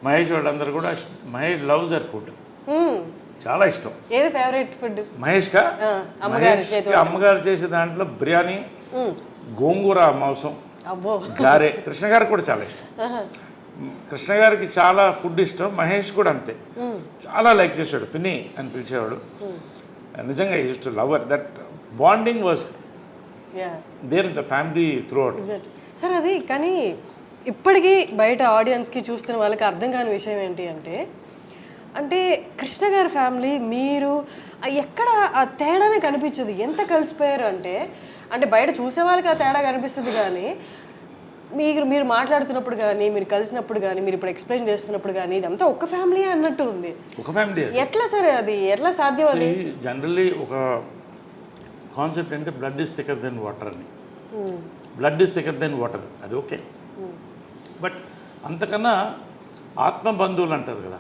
మహేష్ వాళ్ళందరూ కూడా Mahesh loves there food, చాలా ఇష్టం. ఏది ఫేవరెట్ ఫుడ్ మహేష్కా అమ్మగారి చేతి అమ్మగారు చేసే దాంట్లో బిర్యానీ, గోంగూర మాంసం, అబ్బో గారె. కృష్ణ గారికి కూడా చాలా ఇష్టం. కృష్ణ గారికి చాలా ఫుడ్ ఇష్టం, మహేష్ కూడా అంతే, చాలా లైక్ చేశాడు. పిన్ని అని పిలిచేవాడు. నిజంగా used to love that bonding was there in the family throughout. Sir అది కానీ ఇప్పటికీ బయట ఆడియన్స్కి చూస్తున్న వాళ్ళకి అర్థం కాని విషయం ఏంటి అంటే కృష్ణ గారి ఫ్యామిలీ మీరు ఎక్కడ ఆ తేడానే కనిపించదు. ఎంత కలిసిపోయారు అంటే బయట చూసే వాళ్ళకి ఆ తేడా కనిపిస్తుంది, కానీ మీరు మాట్లాడుతున్నప్పుడు కానీ, మీరు కలిసినప్పుడు కానీ, మీరు ఇప్పుడు ఎక్స్ప్లెయిన్ చేస్తున్నప్పుడు కానీ ఇదంతా ఒక ఫ్యామిలీ అన్నట్టు ఉంది. ఒక ఫ్యామిలీ ఎట్లా సరే అది ఎట్లా సాధ్యం? అది జనరల్లీ ఒక కాన్సెప్ట్ అంటే blood is thicker than water అని. Blood is thicker than water, అది ఓకే. బట్ అంతకన్నా ఆత్మ బంధువులు అంటారు కదా,